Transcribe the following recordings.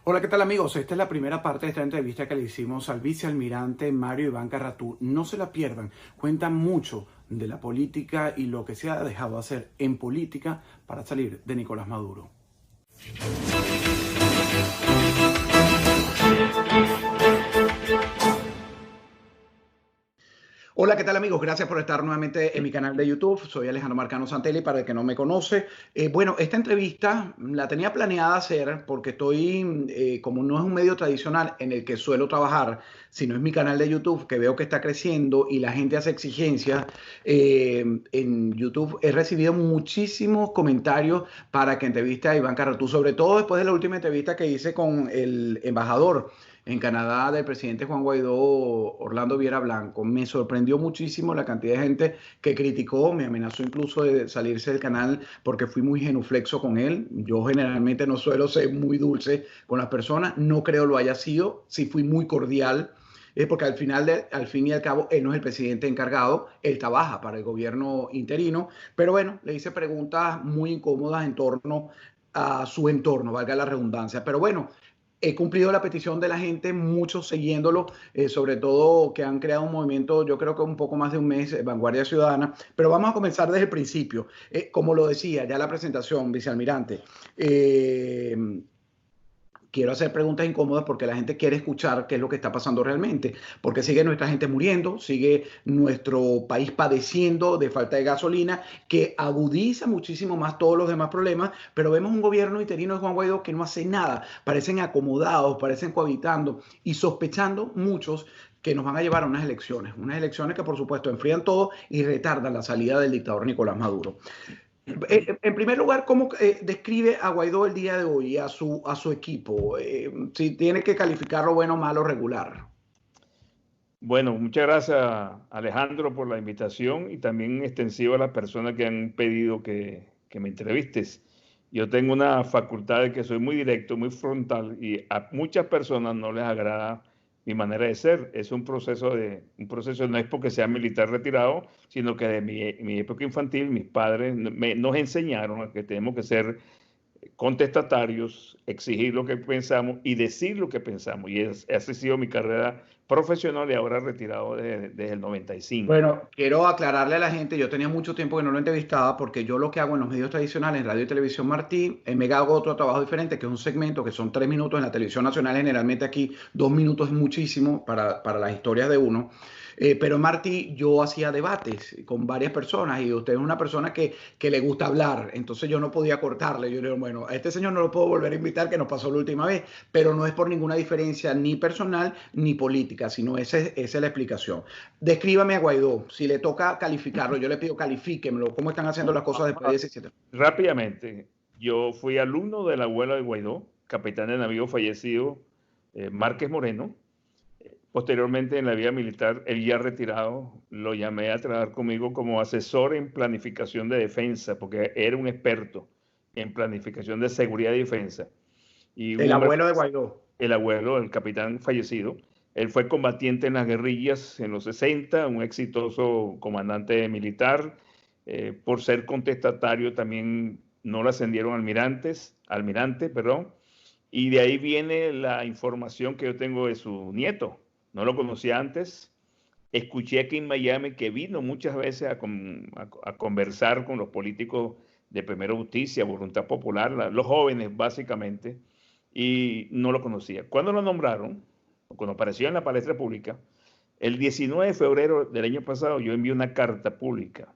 Hola, ¿qué tal amigos? Esta es la primera parte de esta entrevista que le hicimos al vicealmirante Mario Iván Carratú. No se la pierdan, cuenta mucho de la política y lo que se ha dejado hacer en política para salir de Nicolás Maduro. Hola, ¿qué tal amigos? Gracias por estar nuevamente en mi canal de YouTube. Soy Alejandro Marcano Santelli, para el que no me conoce. Bueno, esta entrevista la tenía planeada hacer porque como no es un medio tradicional en el que suelo trabajar, sino es mi canal de YouTube, que veo que está creciendo y la gente hace exigencias. En YouTube he recibido muchísimos comentarios para que entreviste a Iván Carratú, sobre todo después de la última entrevista que hice con el embajador en Canadá del presidente Juan Guaidó, Orlando Viera Blanco. Me sorprendió muchísimo la cantidad de gente que criticó, me amenazó incluso de salirse del canal porque fui muy genuflexo con él. Yo generalmente no suelo ser muy dulce con las personas, no creo lo haya sido, sí fui muy cordial. Porque al fin y al cabo, él no es el presidente encargado, él trabaja para el gobierno interino, pero bueno, le hice preguntas muy incómodas en torno a su entorno, valga la redundancia. Pero bueno, he cumplido la petición de la gente, muchos siguiéndolo, sobre todo que han creado un movimiento, yo creo que un poco más de un mes, Vanguardia Ciudadana, pero vamos a comenzar desde el principio. Como lo decía ya la presentación, vicealmirante, eh, quiero hacer preguntas incómodas porque la gente quiere escuchar qué es lo que está pasando realmente, porque sigue nuestra gente muriendo, sigue nuestro país padeciendo de falta de gasolina, que agudiza muchísimo más todos los demás problemas, pero vemos un gobierno interino de Juan Guaidó que no hace nada, parecen acomodados, parecen cohabitando y sospechando muchos que nos van a llevar a unas elecciones que por supuesto enfrían todo y retardan la salida del dictador Nicolás Maduro. En primer lugar, ¿cómo describe a Guaidó el día de hoy, a su equipo? Si tiene que calificarlo bueno, malo, regular. Bueno, muchas gracias Alejandro por la invitación y también extensivo a las personas que han pedido que me entrevistes. Yo tengo una facultad de que soy muy directo, muy frontal y a muchas personas no les agrada mi manera de ser. Es un proceso no es porque sea militar retirado, sino que de mi época infantil mis padres nos enseñaron a que tenemos que ser contestatarios, exigir lo que pensamos y decir lo que pensamos. Y esa ha sido mi carrera profesional y ahora retirado desde el 95. Bueno, quiero aclararle a la gente, yo tenía mucho tiempo que no lo entrevistaba porque yo lo que hago en los medios tradicionales, en Radio y Televisión Martí, en Mega hago otro trabajo diferente, que es un segmento que son 3 minutos en la televisión nacional, generalmente aquí 2 minutos es muchísimo para las historias de uno. Pero en Martí yo hacía debates con varias personas y usted es una persona que le gusta hablar, entonces yo no podía cortarle. Yo le digo, bueno, a este señor no lo puedo volver a invitar, que nos pasó la última vez, pero no es por ninguna diferencia ni personal ni política, sino esa es la explicación. Descríbame a Guaidó, si le toca calificarlo, yo le pido califíquemelo, cómo están haciendo las cosas después de 17. Rápidamente, yo fui alumno de la abuela de Guaidó, capitán de navío fallecido, Márquez Moreno. Posteriormente, en la vida militar, él ya retirado, lo llamé a trabajar conmigo como asesor en planificación de defensa, porque era un experto en planificación de seguridad y defensa. Y El abuelo de Guaidó. el abuelo, el capitán fallecido, él fue combatiente en las guerrillas en los 60, un exitoso comandante militar. Por ser contestatario también no lo ascendieron almirante, perdón. Y de ahí viene la información que yo tengo de su nieto. No lo conocía antes. Escuché aquí en Miami que vino muchas veces a conversar con los políticos de Primera Justicia, Voluntad Popular, los jóvenes básicamente, y no lo conocía. Cuando lo nombraron, cuando apareció en la palestra pública, el 19 de febrero del año pasado yo envié una carta pública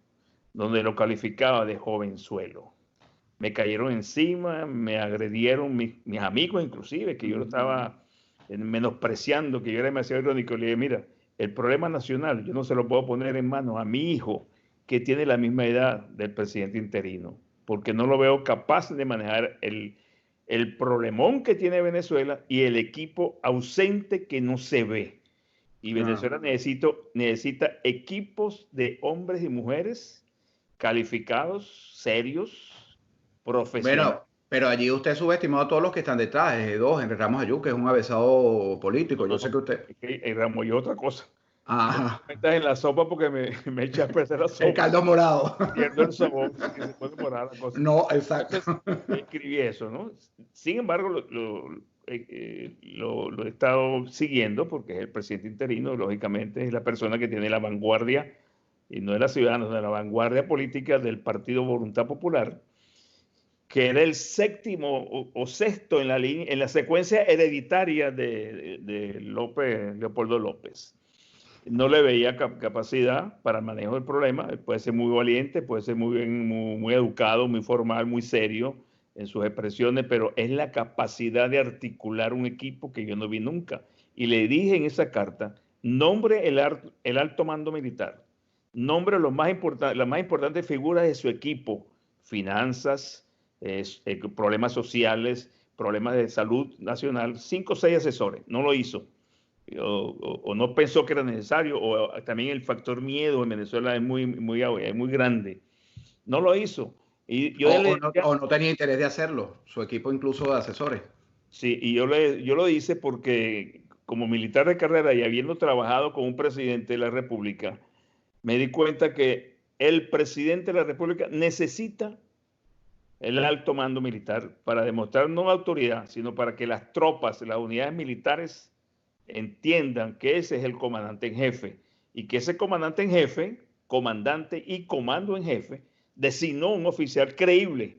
donde lo calificaba de jovenzuelo. Me cayeron encima, me agredieron mis amigos inclusive, que yo lo estaba menospreciando, que yo era demasiado irónico. Le dije, mira, el problema nacional yo no se lo puedo poner en manos a mi hijo, que tiene la misma edad del presidente interino, porque no lo veo capaz de manejar el problemón que tiene Venezuela y el equipo ausente que no se ve. Y Venezuela necesita equipos de hombres y mujeres calificados, serios, profesionales. Bueno, pero allí usted subestimó a todos los que están detrás, dos, Henry Ramos Ayú, que es un avesado político, yo sé que usted... Es que Ramos y otra cosa. Ajá, Me estás en la sopa porque me echa a perder la el sopa. caldo morado. Pierdo el sabor y se puede morar la cosa. No, exacto. Entonces, escribí eso, ¿no? Sin embargo, lo he estado siguiendo porque es el presidente interino, lógicamente es la persona que tiene la vanguardia, y no de la ciudadana, sino de la vanguardia política del Partido Voluntad Popular, que era el séptimo o sexto en la secuencia hereditaria de Leopoldo López. No le veía capacidad para el manejo del problema. Puede ser muy valiente, puede ser muy educado, muy formal, muy serio en sus expresiones, pero es la capacidad de articular un equipo que yo no vi nunca. Y le dije en esa carta, nombre el alto mando militar, nombre las más importantes figuras de su equipo, finanzas, problemas sociales, problemas de salud nacional, 5 o 6 asesores. No lo hizo. O no pensó que era necesario, o también el factor miedo en Venezuela es muy grande. No lo hizo. Y yo o no tenía interés de hacerlo, su equipo incluso de asesores. Sí, y yo lo hice porque como militar de carrera y habiendo trabajado con un presidente de la República, me di cuenta que el presidente de la República necesita el alto mando militar para demostrar no autoridad, sino para que las tropas, las unidades militares entiendan que ese es el comandante en jefe y que ese comandante en jefe, comandante y comando en jefe, designó un oficial creíble,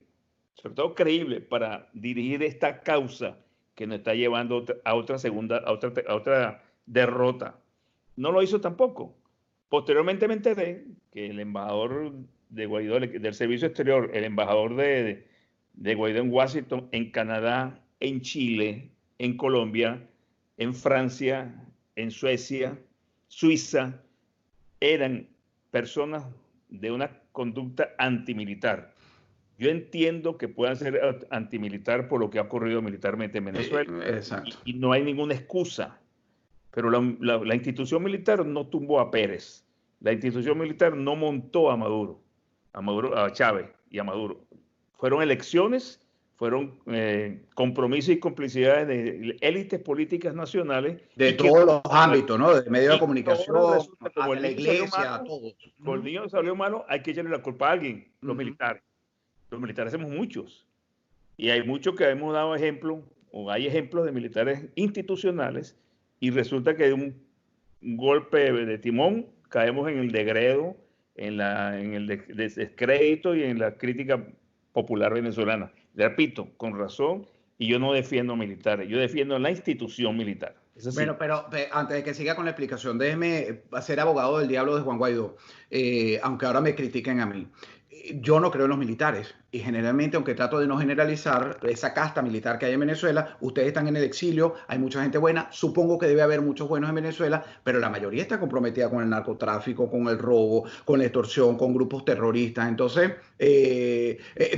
sobre todo creíble, para dirigir esta causa que nos está llevando a otra derrota. No lo hizo tampoco. Posteriormente me enteré que el embajador de Guaidó, del Servicio Exterior, el embajador de Guaidó en Washington, en Canadá, en Chile, en Colombia, en Francia, en Suecia, Suiza, eran personas de una conducta antimilitar. Yo entiendo que puedan ser antimilitar por lo que ha ocurrido militarmente en Venezuela, y no hay ninguna excusa, pero la institución militar no tumbó a Pérez, la institución militar no montó a Maduro, a Chávez y a Maduro. Fueron elecciones, fueron compromisos y complicidades de élites políticas nacionales. De todos los ámbitos, ¿no? De medios de comunicación, como a la iglesia, a todos. Como el niño salió malo, hay que echarle la culpa a alguien, los militares. Los militares somos muchos. Y hay muchos que hemos dado ejemplos, o hay ejemplos de militares institucionales, y resulta que de un golpe de timón caemos en el degredo, en el descrédito y en la crítica popular venezolana. Le repito, con razón, y yo no defiendo militares, yo defiendo la institución militar. Bueno, pero antes de que siga con la explicación, déjeme ser abogado del diablo de Juan Guaidó, aunque ahora me critiquen a mí. Yo no creo en los militares y generalmente, aunque trato de no generalizar esa casta militar que hay en Venezuela, ustedes están en el exilio, hay mucha gente buena, supongo que debe haber muchos buenos en Venezuela, pero la mayoría está comprometida con el narcotráfico, con el robo, con la extorsión, con grupos terroristas. Entonces,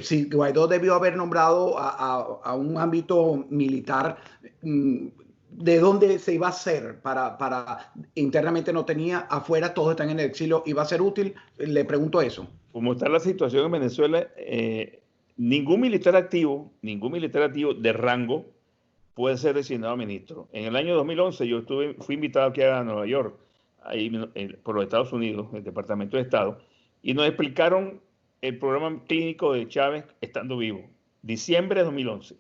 si Guaidó debió haber nombrado a un ámbito militar, ¿de dónde se iba a hacer? Para internamente no tenía, afuera todos están en el exilio, ¿iba a ser útil? Le pregunto eso. Como está la situación en Venezuela, ningún militar activo de rango puede ser designado ministro. En el año 2011 yo fui invitado aquí a Nueva York, ahí, por los Estados Unidos, el Departamento de Estado, y nos explicaron el programa clínico de Chávez estando vivo, diciembre de 2011.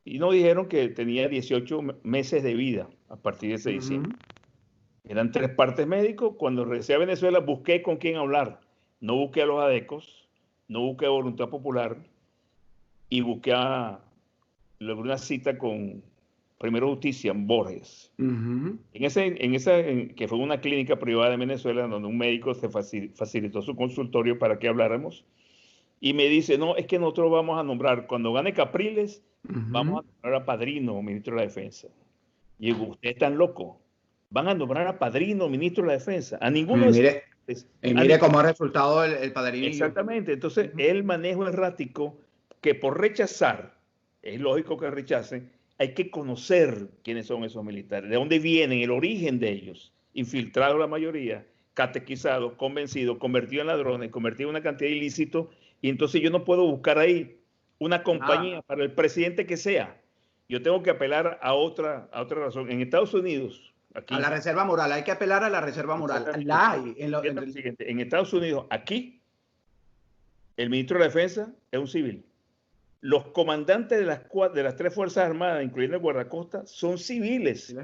Y nos dijeron que tenía 18 meses de vida a partir de ese diciembre. Eran 3 partes médicos. Cuando regresé a Venezuela busqué con quién hablar. No busqué a los adecos, no busqué a Voluntad Popular, y logré una cita con Primero Justicia en Borges. Que fue una clínica privada de Venezuela donde un médico se facilitó su consultorio para que habláramos. Y me dice, no, es que nosotros vamos a nombrar, cuando gane Capriles, vamos a nombrar a padrino ministro de la Defensa. Y digo, ¿ustedes están locos? ¿Van a nombrar a padrino ministro de la Defensa? A ninguno de mire cómo ha resultado el padrinillo. Exactamente. Entonces, el manejo errático, que por rechazar, es lógico que rechacen, hay que conocer quiénes son esos militares, de dónde vienen, el origen de ellos, infiltrados la mayoría, catequizados, convencidos, convertidos en ladrones, convertidos en una cantidad de ilícitos, y entonces yo no puedo buscar ahí una compañía para el presidente que sea. Yo tengo que apelar a otra razón. En Estados Unidos, aquí, a la reserva moral, hay que apelar a la reserva moral. La hay. En Estados Unidos, aquí, el ministro de la Defensa es un civil. Los comandantes de las tres Fuerzas Armadas, incluyendo el guardacosta, son civiles.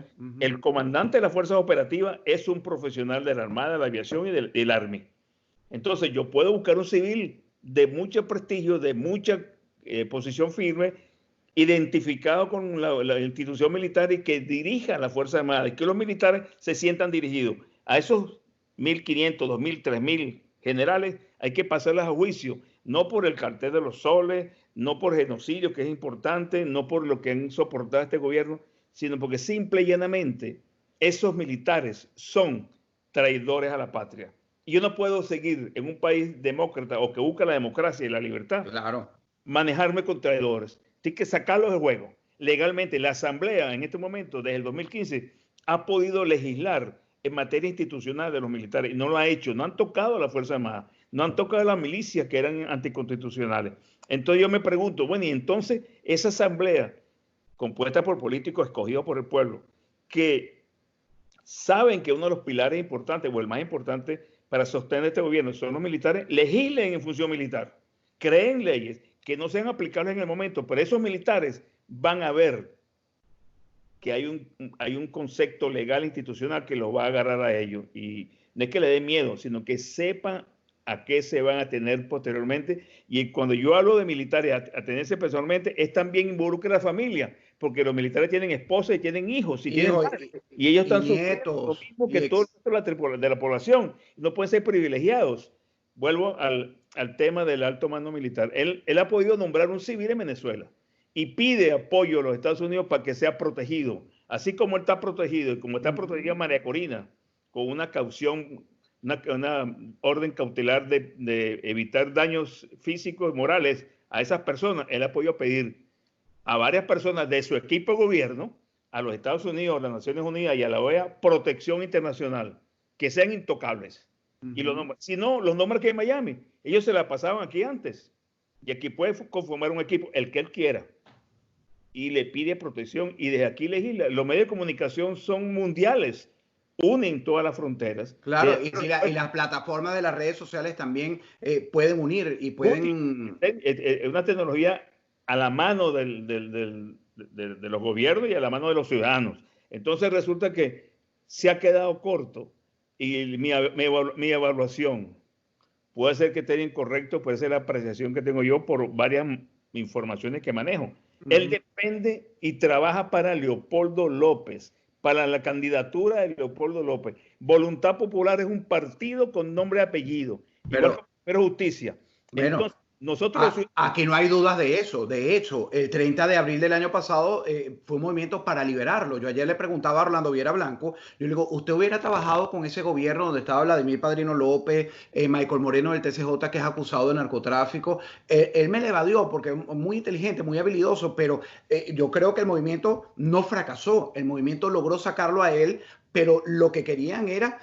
El comandante de las Fuerzas Operativas es un profesional de la Armada, de la Aviación y del Army. Entonces yo puedo buscar un civil de mucho prestigio, de mucha posición firme, identificado con la institución militar y que dirija la Fuerza Armada, y que los militares se sientan dirigidos. A esos 1.500, 2.000, 3.000 generales hay que pasarlas a juicio, no por el cartel de los soles, no por genocidio, que es importante, no por lo que han soportado este gobierno, sino porque simple y llanamente esos militares son traidores a la patria. Y yo no puedo seguir en un país demócrata o que busca la democracia y la libertad, claro, manejarme con traidores. Tiene que sacarlos del juego. Legalmente, la Asamblea en este momento, desde el 2015, ha podido legislar en materia institucional de los militares y no lo ha hecho. No han tocado a la Fuerza Armada, no han tocado a las milicias que eran anticonstitucionales. Entonces yo me pregunto, bueno, y entonces esa Asamblea, compuesta por políticos escogidos por el pueblo, que saben que uno de los pilares importantes o el más importante para sostener este gobierno son los militares, legislen en función militar, creen leyes que no sean aplicables en el momento, pero esos militares van a ver que hay un concepto legal institucional que los va a agarrar a ellos. Y no es que le dé miedo, sino que sepan a qué se van a tener posteriormente. Y cuando yo hablo de militares a tenerse personalmente, es también involucra a la familia, porque los militares tienen esposas y tienen hijos, y ellos están sufriendo lo mismo que todo el resto de la población. No pueden ser privilegiados. Vuelvo al tema del alto mando militar. Él ha podido nombrar un civil en Venezuela y pide apoyo a los Estados Unidos para que sea protegido. Así como él está protegido y como está protegida María Corina, con una caución, una orden cautelar de evitar daños físicos y morales a esas personas, él ha podido pedir a varias personas de su equipo de gobierno, a los Estados Unidos, a las Naciones Unidas y a la OEA, protección internacional, que sean intocables. Y los nombres, si no, los nombres que hay en Miami, ellos se la pasaban aquí antes. Y aquí puede conformar un equipo, el que él quiera, y le pide protección, y desde aquí legisla. Los medios de comunicación son mundiales, unen todas las fronteras. Claro, y las plataformas de las redes sociales también pueden unir y pueden... Es una tecnología a la mano de los gobiernos y a la mano de los ciudadanos. Entonces resulta que se ha quedado corto, y mi evaluación puede ser que esté incorrecto, puede ser la apreciación que tengo yo por varias informaciones que manejo. Él depende y trabaja para Leopoldo López, para la candidatura de Leopoldo López. Voluntad Popular es un partido con nombre y apellido, pero Justicia. Bueno, entonces, aquí no hay dudas de eso. De hecho, el 30 de abril del año pasado fue un movimiento para liberarlo. Yo ayer le preguntaba a Orlando Viera Blanco, yo le digo, ¿usted hubiera trabajado con ese gobierno donde estaba Vladimir Padrino López, Michael Moreno del TCJ, que es acusado de narcotráfico? Él me le evadió porque es muy inteligente, muy habilidoso, pero yo creo que el movimiento no fracasó. El movimiento logró sacarlo a él, pero lo que querían era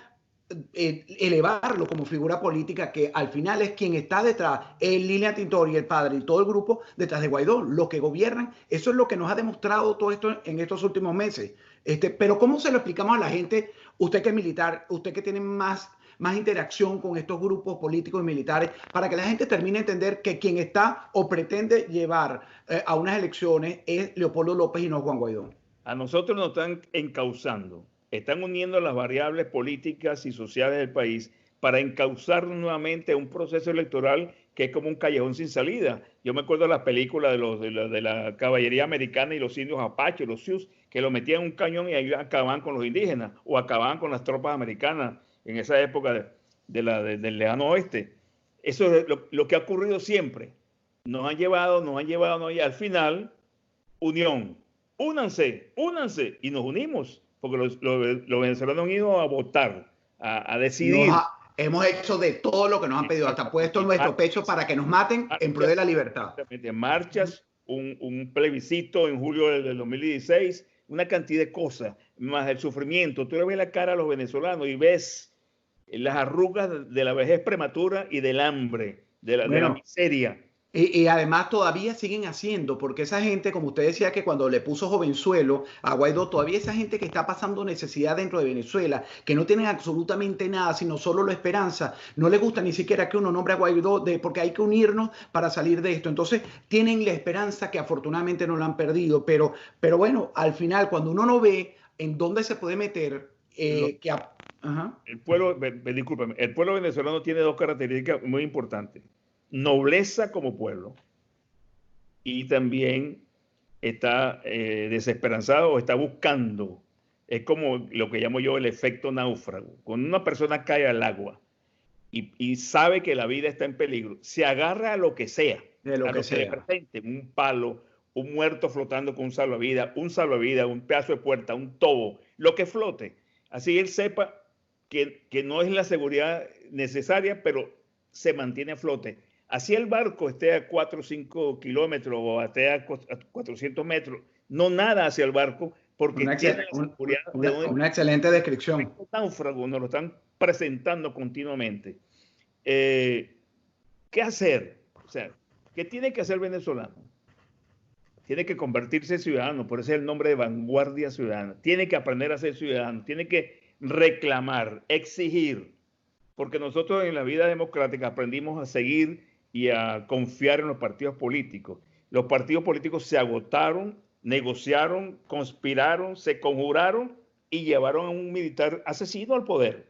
elevarlo como figura política, que al final es quien está detrás, Lilian Tintori, el padre y todo el grupo detrás de Guaidó, los que gobiernan. Eso es lo que nos ha demostrado todo esto en estos últimos meses. Pero ¿cómo se lo explicamos a la gente? Usted que es militar, usted que tiene más interacción con estos grupos políticos y militares, para que la gente termine de entender que quien está o pretende llevar a unas elecciones es Leopoldo López y no Juan Guaidó. A nosotros nos están encauzando, están uniendo las variables políticas y sociales del país para encauzar nuevamente un proceso electoral que es como un callejón sin salida. Yo me acuerdo de las películas de la caballería americana y los indios apaches, los Sioux, que lo metían en un cañón y ahí acababan con los indígenas o acababan con las tropas americanas en esa época del lejano oeste. Eso es lo que ha ocurrido siempre. Nos han llevado, y al final, unión. Únanse, y nos unimos, porque los venezolanos han ido a votar, a decidir. Hemos hecho de todo lo que nos han pedido, hasta puesto nuestro pecho para que nos maten en pro de la libertad. Marchas, un plebiscito en julio del 2016, una cantidad de cosas, más el sufrimiento. Tú le ves la cara a los venezolanos y ves las arrugas de la vejez prematura y del hambre, de la miseria. Y además todavía siguen haciendo, porque esa gente, como usted decía, que cuando le puso Jovenzuelo a Guaidó, todavía esa gente que está pasando necesidad dentro de Venezuela, que no tienen absolutamente nada, sino solo la esperanza, no les gusta ni siquiera que uno nombre a Guaidó, porque hay que unirnos para salir de esto. Entonces tienen la esperanza que afortunadamente no la han perdido, pero bueno, al final, cuando uno no ve en dónde se puede meter, Lo- que... Ajá. el pueblo, discúlpame, el pueblo venezolano tiene dos características muy importantes: nobleza como pueblo, y también está desesperanzado o está buscando. Es como lo que llamo yo el efecto náufrago. Cuando una persona cae al agua y sabe que la vida está en peligro, se agarra a lo que sea, De lo a que lo que le sea. presente, un palo, un muerto flotando con un salvavidas, un pedazo de puerta, un tobo, lo que flote. Así él sepa que no es la seguridad necesaria, pero se mantiene a flote. Así el barco esté a 4 o 5 kilómetros o esté a 400 metros, no nada hacia el barco porque Una, tiene la seguridad de donde una excelente descripción. náufrago nos lo están presentando continuamente. ¿Qué hacer? O sea, ¿qué tiene que hacer el venezolano? Tiene que convertirse en ciudadano, por eso es el nombre de vanguardia ciudadana. Tiene que aprender a ser ciudadano, tiene que reclamar, exigir, porque nosotros en la vida democrática aprendimos a seguir y a confiar en los partidos políticos. Los partidos políticos se agotaron, negociaron, conspiraron, se conjuraron y llevaron a un militar asesino al poder.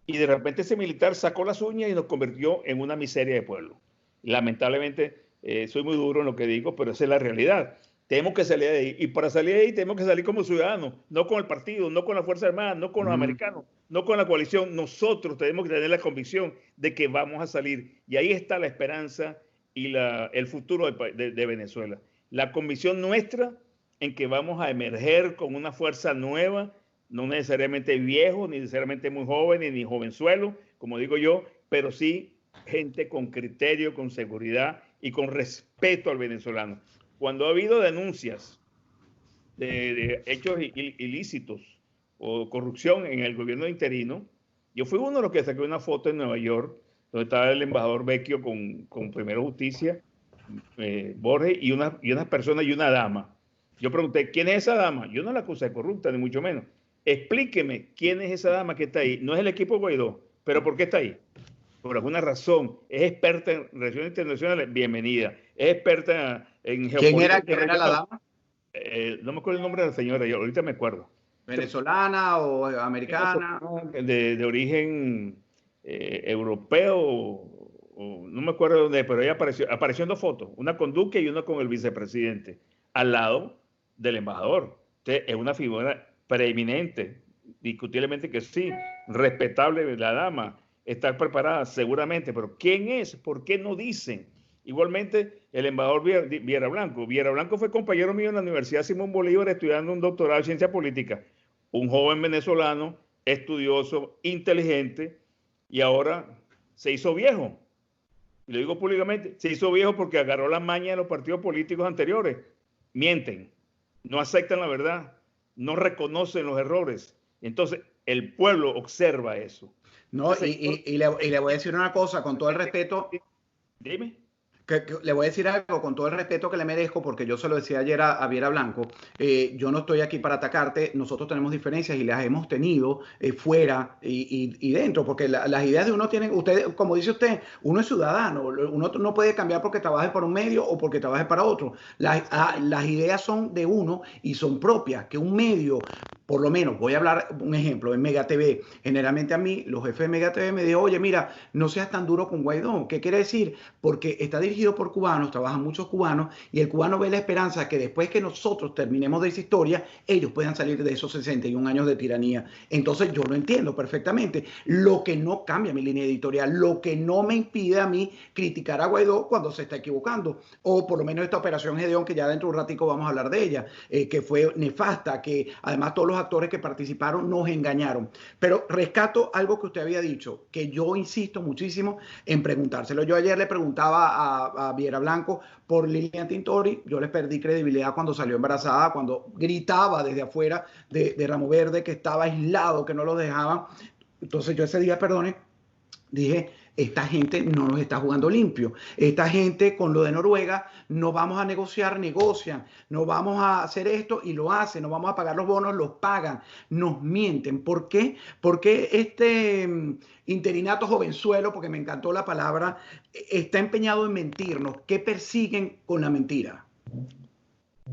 Y de repente ese militar sacó las uñas y nos convirtió en una miseria de pueblo. Lamentablemente, soy muy duro en lo que digo, pero esa es la realidad. Tenemos que salir de ahí. Y para salir de ahí tenemos que salir como ciudadanos, no con el partido, no con la Fuerza Armada, no con los americanos, no con la coalición. Nosotros tenemos que tener la convicción de que vamos a salir. Y ahí está la esperanza y el futuro de Venezuela. La convicción nuestra en que vamos a emerger con una fuerza nueva, no necesariamente viejo, ni necesariamente muy joven, ni jovenzuelo, como digo yo, pero sí gente con criterio, con seguridad y con respeto al venezolano. Cuando ha habido denuncias de hechos ilícitos o corrupción en el gobierno interino, yo fui uno de los que saqué una foto en Nueva York, donde estaba el embajador Vecchio con Primero Justicia, Borges, y unas personas y una dama. Yo pregunté, ¿quién es esa dama? Yo no la acusé de corrupta, ni mucho menos. Explíqueme quién es esa dama que está ahí. No es el equipo Guaidó, pero ¿por qué está ahí? Por alguna razón. Es experta en relaciones internacionales, bienvenida. Es experta en geopolítica. ¿Quién era la dama? No me acuerdo el nombre de la señora, yo ahorita me acuerdo. ¿Venezolana o americana? De origen europeo, no me acuerdo dónde, pero ella apareció en dos fotos, una con Duque y una con el vicepresidente, al lado del embajador. Entonces, es una figura preeminente, discutiblemente que sí, respetable la dama, está preparada seguramente, pero ¿quién es? ¿Por qué no dicen? Igualmente, el embajador Viera Blanco. Viera Blanco fue compañero mío en la Universidad Simón Bolívar estudiando un doctorado en ciencia política. Un joven venezolano, estudioso, inteligente, y ahora se hizo viejo. Y lo digo públicamente, se hizo viejo porque agarró la maña de los partidos políticos anteriores. Mienten, no aceptan la verdad, no reconocen los errores. Entonces, el pueblo observa eso. No, y le voy a decir una cosa, con todo el respeto. Dime. Que le voy a decir algo con todo el respeto que le merezco, porque yo se lo decía ayer a Viera Blanco, yo no estoy aquí para atacarte, nosotros tenemos diferencias y las hemos tenido fuera y dentro, porque las ideas de uno tienen, usted, como dice usted, uno es ciudadano, uno no puede cambiar porque trabaje para un medio o porque trabaje para otro. Las ideas son de uno y son propias, que un medio, por lo menos, voy a hablar un ejemplo, en Mega TV, generalmente a mí, los jefes de Mega TV me dijeron, oye, mira, no seas tan duro con Guaidó. ¿Qué quiere decir? Porque está dirigido por cubanos, trabajan muchos cubanos, y el cubano ve la esperanza que después que nosotros terminemos de esa historia, ellos puedan salir de esos 61 años de tiranía. Entonces yo lo entiendo perfectamente. Lo que no cambia mi línea editorial, lo que no me impide a mí criticar a Guaidó cuando se está equivocando, o por lo menos esta operación Gedeón, que ya dentro de un ratico vamos a hablar de ella, que fue nefasta, que además todos los actores que participaron nos engañaron. Pero rescato algo que usted había dicho, que yo insisto muchísimo en preguntárselo. Yo ayer le preguntaba a Viera Blanco por Lilian Tintori, yo les perdí credibilidad cuando salió embarazada, cuando gritaba desde afuera de Ramo Verde que estaba aislado, que no lo dejaban. Entonces yo ese día, perdone, dije, esta gente no nos está jugando limpio. Esta gente con lo de Noruega, no vamos a negociar, negocian, no vamos a hacer esto y lo hacen, no vamos a pagar los bonos, los pagan, nos mienten. ¿Por qué? Porque este interinato jovenzuelo, porque me encantó la palabra, está empeñado en mentirnos. ¿Qué persiguen con la mentira?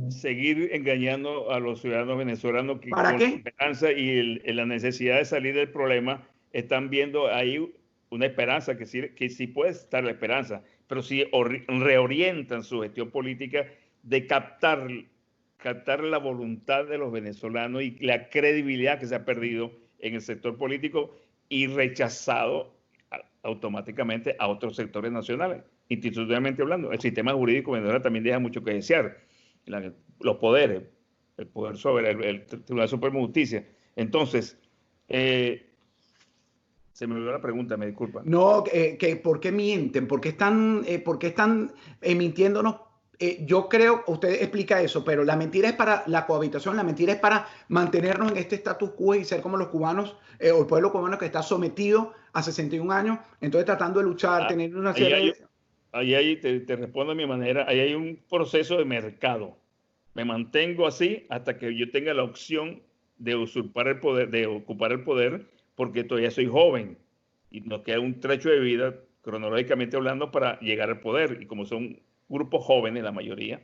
Seguir engañando a los ciudadanos venezolanos que ¿Para con la qué? esperanza y la necesidad de salir del problema están viendo ahí una esperanza, que sí puede estar la esperanza, pero si reorientan su gestión política de captar la voluntad de los venezolanos y la credibilidad que se ha perdido en el sector político y rechazado automáticamente a otros sectores nacionales, institucionalmente hablando. El sistema jurídico venezolano también deja mucho que desear. Los poderes, el poder sobre el Tribunal Supremo de Justicia. Entonces, se me olvidó la pregunta, me disculpa. No, ¿por qué mienten? Por qué están mintiéndonos? Yo creo, usted explica eso, pero la mentira es para la cohabitación, la mentira es para mantenernos en este status quo y ser como los cubanos, o el pueblo cubano que está sometido a 61 años, entonces tratando de luchar, tener una serie de... Ahí te respondo a mi manera, ahí hay un proceso de mercado. Me mantengo así hasta que yo tenga la opción de usurpar el poder, de ocupar el poder, porque todavía soy joven y nos queda un trecho de vida, cronológicamente hablando, para llegar al poder. Y como son grupos jóvenes, la mayoría,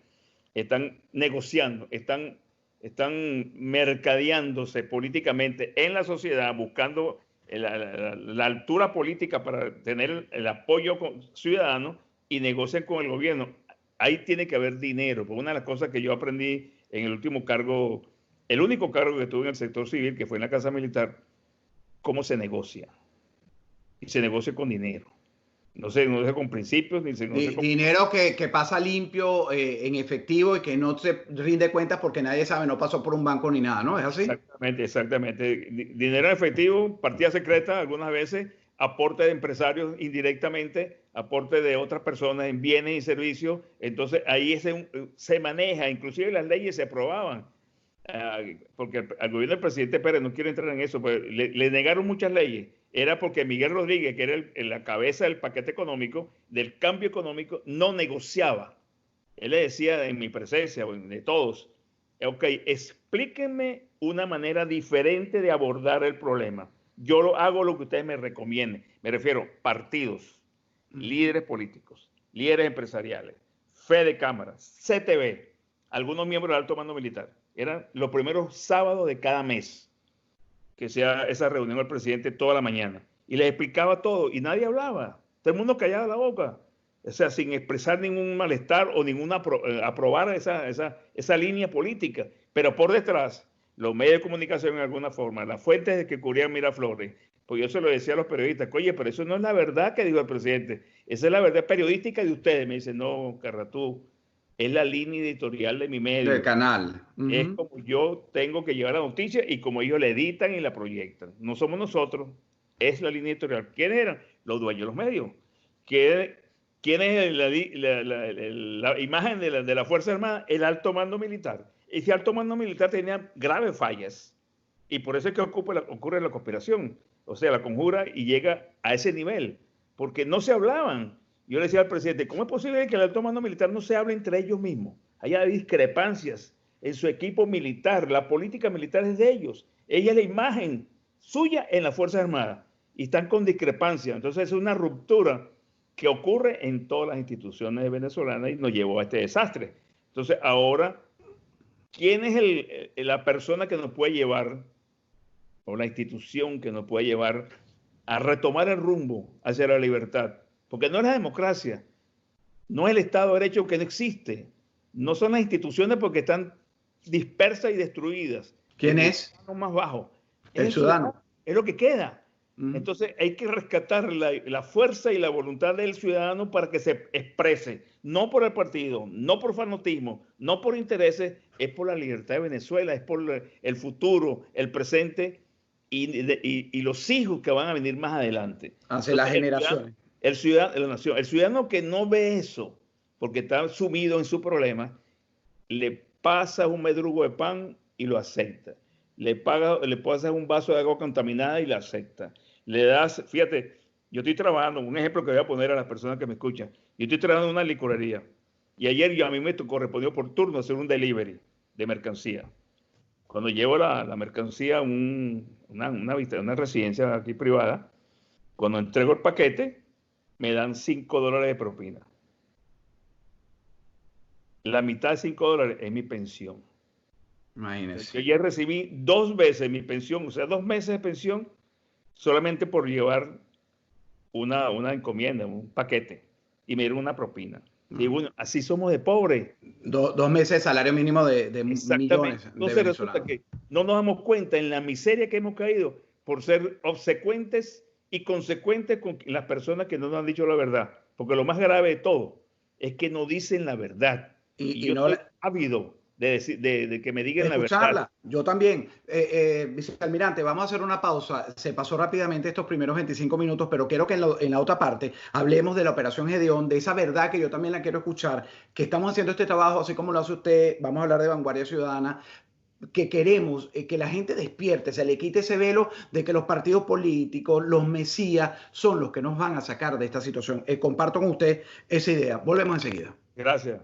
están negociando, están mercadeándose políticamente en la sociedad, buscando la altura política para tener el apoyo ciudadano y negocian con el gobierno. Ahí tiene que haber dinero, porque una de las cosas que yo aprendí en el último cargo, el único cargo que tuve en el sector civil, que fue en la Casa Militar, cómo se negocia. Y se negocia con dinero. No se negocia con principios, ni se negocia con... Dinero que pasa limpio en efectivo y que no se rinde cuentas porque nadie sabe, no pasó por un banco ni nada, ¿no? ¿Es así? Exactamente, exactamente. Dinero en efectivo, partida secreta algunas veces, aporte de empresarios indirectamente, aporte de otras personas en bienes y servicios. Entonces ahí se maneja, inclusive las leyes se aprobaban, porque al gobierno del presidente Pérez, no quiero entrar en eso, pero le negaron muchas leyes. Era porque Miguel Rodríguez, que era la cabeza del paquete económico, del cambio económico, no negociaba. Él le decía en mi presencia, de todos, ok, explíquenme una manera diferente de abordar el problema. Yo hago lo que ustedes me recomienden. Me refiero partidos, líderes políticos, líderes empresariales, Fede Cámaras, CTV, algunos miembros del alto mando militar. Eran los primeros sábados de cada mes que sea esa reunión del presidente toda la mañana. Y les explicaba todo y nadie hablaba. Todo el mundo callaba la boca. O sea, sin expresar ningún malestar o aprobar esa línea política. Pero por detrás, los medios de comunicación en alguna forma, las fuentes de que cubrían Miraflores, pues yo se lo decía a los periodistas, oye, pero eso no es la verdad que dijo el presidente, esa es la verdad periodística de ustedes. Me dicen, no, Carratú, es la línea editorial de mi medio. Del canal. Es como yo tengo que llevar la noticia y como ellos la editan y la proyectan. No somos nosotros, es la línea editorial. ¿Quiénes eran? Los dueños de los medios. ¿Quién es la imagen de la Fuerza Armada? El alto mando militar. Ese alto mando militar tenía graves fallas y por eso es que ocurre la conspiración, o sea, la conjura, y llega a ese nivel, porque no se hablaban. Yo le decía al presidente, ¿cómo es posible que el alto mando militar no se hable entre ellos mismos? Haya discrepancias en su equipo militar, la política militar es de ellos, ella es la imagen suya en las Fuerzas Armadas y están con discrepancia. Entonces es una ruptura que ocurre en todas las instituciones venezolanas y nos llevó a este desastre. Entonces ahora, ¿quién es la persona que nos puede llevar, o la institución que nos puede llevar a retomar el rumbo hacia la libertad? Porque no es la democracia, no es el Estado de Derecho, que no existe, no son las instituciones porque están dispersas y destruidas. ¿Quién es? Más bajo. El ciudadano. Es lo que queda. Entonces hay que rescatar la fuerza y la voluntad del ciudadano para que se exprese, no por el partido, no por fanatismo, no por intereses, es por la libertad de Venezuela, es por el futuro, el presente y los hijos que van a venir más adelante. Hacia las generaciones. El ciudadano que no ve eso, porque está sumido en su problema, le pasa un medrugo de pan y lo acepta. Le pasas un vaso de agua contaminada y la acepta. Le das, fíjate, yo estoy trabajando, un ejemplo que voy a poner a las personas que me escuchan, yo estoy trabajando en una licorería y ayer a mí me correspondió por turno hacer un delivery de mercancía. Cuando llevo la mercancía a una residencia aquí privada, cuando entrego el paquete, me dan $5 de propina. La mitad de $5 es mi pensión. Imagínese. Yo ya recibí 2 veces mi pensión, o sea, 2 meses de pensión, solamente por llevar una encomienda, un paquete, y me dieron una propina. Y bueno, así somos de pobres. 2 meses de salario mínimo de millones de Entonces venezolanos. resulta que no nos damos cuenta en la miseria que hemos caído por ser obsecuentes y consecuentes con las personas que no nos han dicho la verdad. Porque lo más grave de todo es que no dicen la verdad. Y yo no estoy ávido de que me digan la verdad. Escucharla. Yo también. Vicealmirante, vamos a hacer una pausa. Se pasó rápidamente estos primeros 25 minutos, pero quiero que en la otra parte hablemos de la Operación Gedeón, de esa verdad que yo también la quiero escuchar, que estamos haciendo este trabajo así como lo hace usted. Vamos a hablar de vanguardia ciudadana, que queremos que la gente despierte, se le quite ese velo de que los partidos políticos, los mesías, son los que nos van a sacar de esta situación. Comparto con usted esa idea. Volvemos enseguida. Gracias.